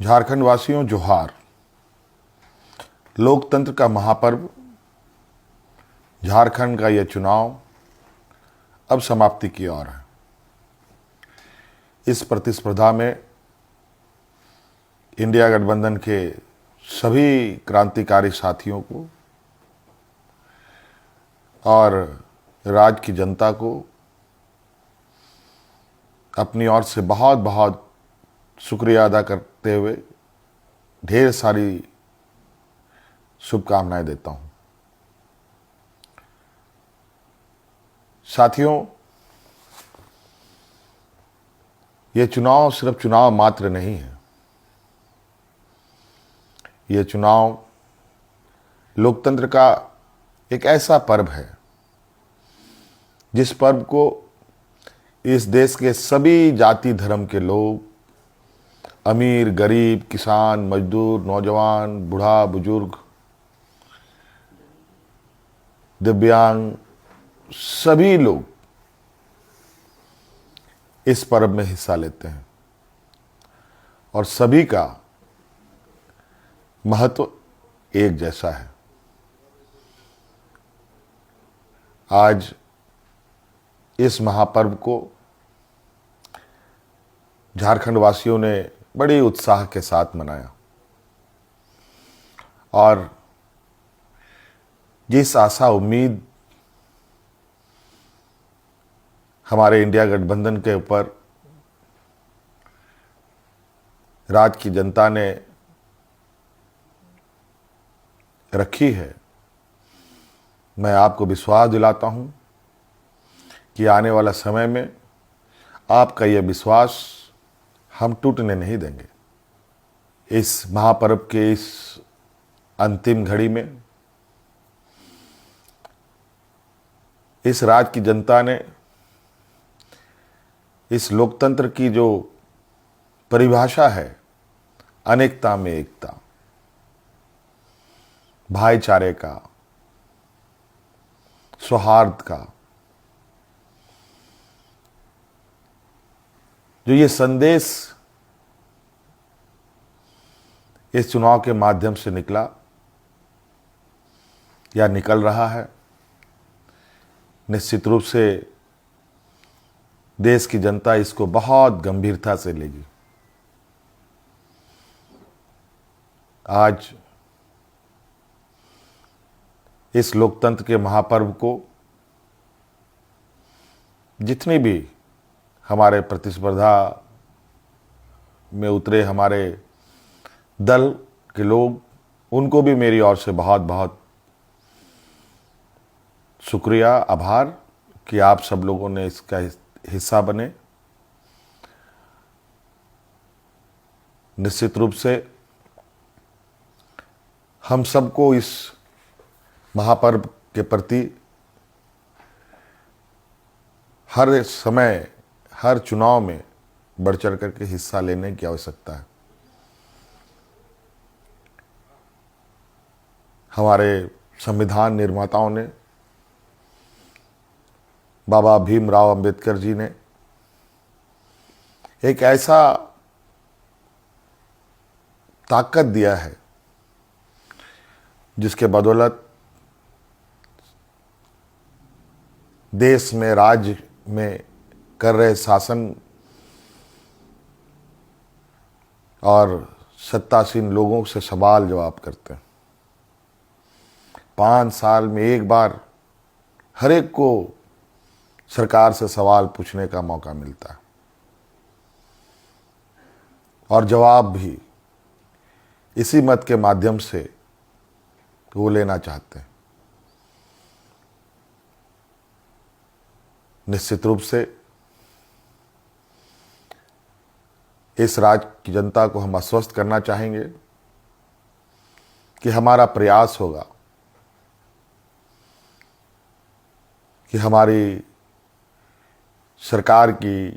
झारखंड वासियों जोहार। लोकतंत्र का महापर्व झारखंड का यह चुनाव अब समाप्ति की ओर है। इस प्रतिस्पर्धा में इंडिया गठबंधन के सभी क्रांतिकारी साथियों को और राज्य की जनता को अपनी ओर से बहुत बहुत शुक्रिया अदा करते हुए ढेर सारी शुभकामनाएं देता हूं। साथियों, ये चुनाव सिर्फ चुनाव मात्र नहीं है। ये चुनाव लोकतंत्र का एक ऐसा पर्व है जिस पर्व को इस देश के सभी जाति धर्म के लोग, अमीर गरीब, किसान मजदूर, नौजवान, बूढ़ा बुजुर्ग, दिव्यांग, सभी लोग इस पर्व में हिस्सा लेते हैं और सभी का महत्व एक जैसा है। आज इस महापर्व को झारखंड वासियों ने बड़ी उत्साह के साथ मनाया और जिस आशा उम्मीद हमारे इंडिया गठबंधन के ऊपर राज्य की जनता ने रखी है, मैं आपको विश्वास दिलाता हूं कि आने वाला समय में आपका यह विश्वास हम टूटने नहीं देंगे। इस महापर्व के इस अंतिम घड़ी में इस राज्य की जनता ने इस लोकतंत्र की जो परिभाषा है, अनेकता में एकता, भाईचारे का, सौहार्द का, जो ये संदेश इस चुनाव के माध्यम से निकला या निकल रहा है, निश्चित रूप से देश की जनता इसको बहुत गंभीरता से लेगी। आज इस लोकतंत्र के महापर्व को जितनी भी हमारे प्रतिस्पर्धा में उतरे हमारे दल के लोग, उनको भी मेरी ओर से बहुत बहुत शुक्रिया, आभार कि आप सब लोगों ने इसका हिस्सा बने। निश्चित रूप से हम सबको इस महापर्व के प्रति हर समय, हर चुनाव में बढ़ चढ़ करके हिस्सा लेने की आवश्यकता है। हमारे संविधान निर्माताओं ने, बाबा भीमराव अंबेडकर जी ने एक ऐसा ताकत दिया है जिसके बदौलत देश में, राज्य में कर रहे शासन और सत्तासीन लोगों से सवाल जवाब करते हैं। 5 साल में एक बार हर एक को सरकार से सवाल पूछने का मौका मिलता है और जवाब भी इसी मत के माध्यम से वो लेना चाहते हैं। निश्चित रूप से इस राज्य की जनता को हम आश्वस्त करना चाहेंगे कि हमारा प्रयास होगा कि हमारी सरकार की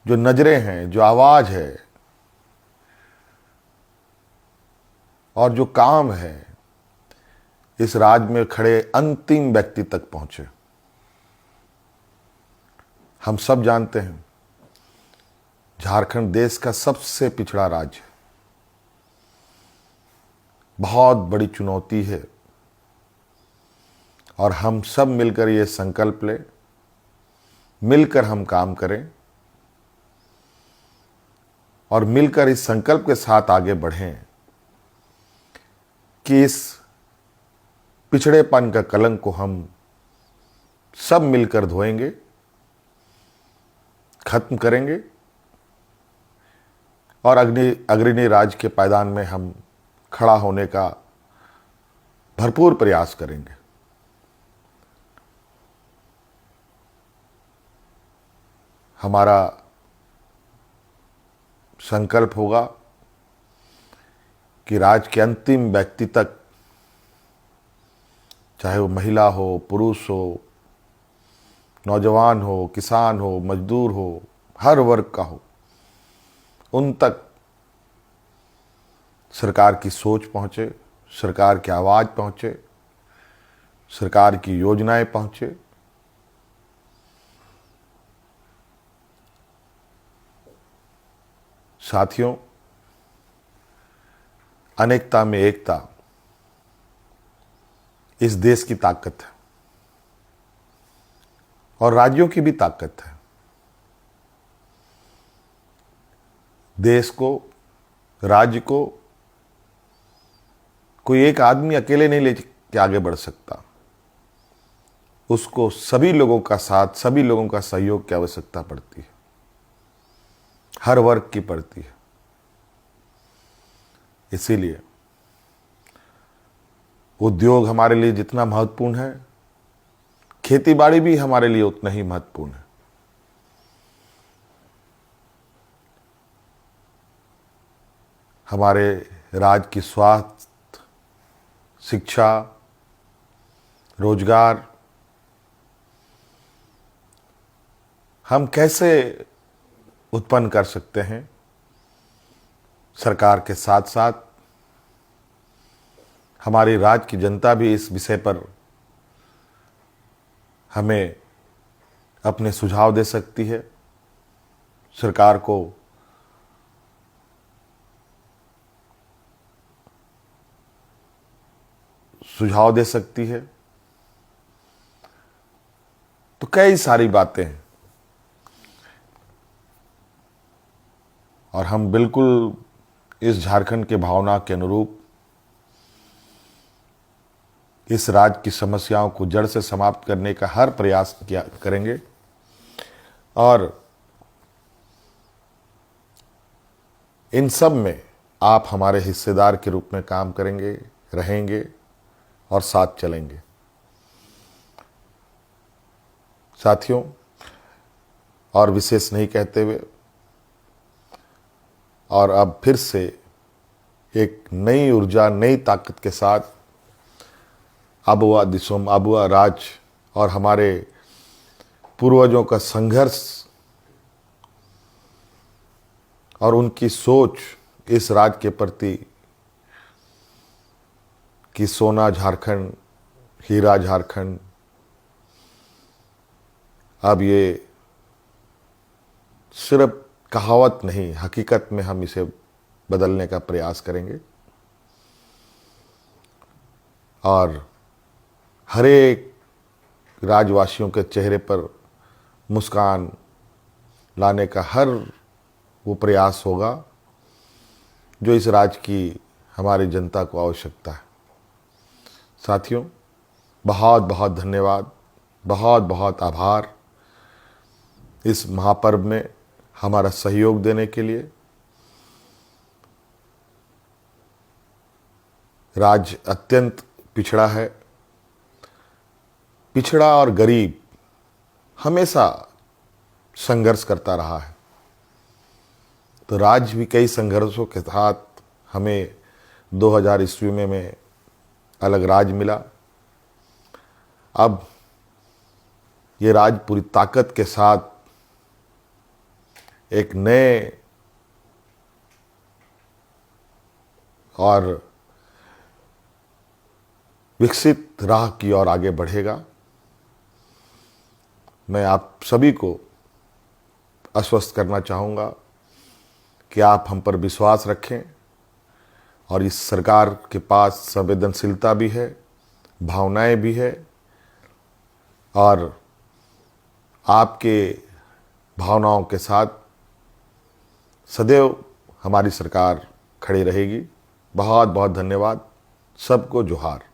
जो नजरें हैं, जो आवाज है और जो काम है, इस राज्य में खड़े अंतिम व्यक्ति तक पहुंचे। हम सब जानते हैं झारखंड देश का सबसे पिछड़ा राज्य है। बहुत बड़ी चुनौती है और हम सब मिलकर ये संकल्प लें, मिलकर हम काम करें और मिलकर इस संकल्प के साथ आगे बढ़ें कि इस पिछड़ेपन का कलंक को हम सब मिलकर धोएंगे, खत्म करेंगे और अग्रणी राज्य के पायदान में हम खड़ा होने का भरपूर प्रयास करेंगे। हमारा संकल्प होगा कि राज्य के अंतिम व्यक्ति तक, चाहे वो महिला हो, पुरुष हो, नौजवान हो, किसान हो, मजदूर हो, हर वर्ग का हो, उन तक सरकार की सोच पहुंचे, सरकार की आवाज़ पहुंचे, सरकार की योजनाएं पहुंचे। साथियों, अनेकता में एकता इस देश की ताकत है और राज्यों की भी ताकत है। देश को, राज्य को कोई एक आदमी अकेले नहीं लेके आगे बढ़ सकता। उसको सभी लोगों का साथ, सभी लोगों का सहयोग की आवश्यकता पड़ती है, हर वर्ग की पड़ती है। इसीलिए उद्योग हमारे लिए जितना महत्वपूर्ण है, खेतीबाड़ी भी हमारे लिए उतना ही महत्वपूर्ण है। हमारे राज्य की स्वास्थ्य, शिक्षा, रोजगार हम कैसे उत्पन्न कर सकते हैं, सरकार के साथ साथ हमारी राज्य की जनता भी इस विषय पर हमें अपने सुझाव दे सकती है, सरकार को सुझाव दे सकती है। तो कई सारी बातें हैं और हम बिल्कुल इस झारखंड के भावना के अनुरूप इस राज्य की समस्याओं को जड़ से समाप्त करने का हर प्रयास करेंगे और इन सब में आप हमारे हिस्सेदार के रूप में काम करेंगे, रहेंगे और साथ चलेंगे। साथियों, और विशेष नहीं कहते हुए और अब फिर से एक नई ऊर्जा, नई ताकत के साथ आबुआ दिसोम, आबुआ राज और हमारे पूर्वजों का संघर्ष और उनकी सोच इस राज्य के प्रति कि सोना झारखंड, हीरा झारखंड, अब ये सिर्फ कहावत नहीं, हकीकत में हम इसे बदलने का प्रयास करेंगे और हर एक राज्यवासियों के चेहरे पर मुस्कान लाने का हर वो प्रयास होगा जो इस राज्य की हमारी जनता को आवश्यकता है। साथियों, बहुत बहुत धन्यवाद, बहुत बहुत आभार इस महापर्व में हमारा सहयोग देने के लिए। राज्य अत्यंत पिछड़ा है। पिछड़ा और गरीब हमेशा संघर्ष करता रहा है, तो राज्य भी कई संघर्षों के साथ हमें 2000 ईस्वी में अलग राज्य मिला। अब ये राज्य पूरी ताकत के साथ एक नए और विकसित राह की ओर आगे बढ़ेगा। मैं आप सभी को आश्वस्त करना चाहूँगा कि आप हम पर विश्वास रखें और इस सरकार के पास संवेदनशीलता भी है, भावनाएं भी है और आपके भावनाओं के साथ सदैव हमारी सरकार खड़ी रहेगी। बहुत बहुत धन्यवाद। सबको जोहार।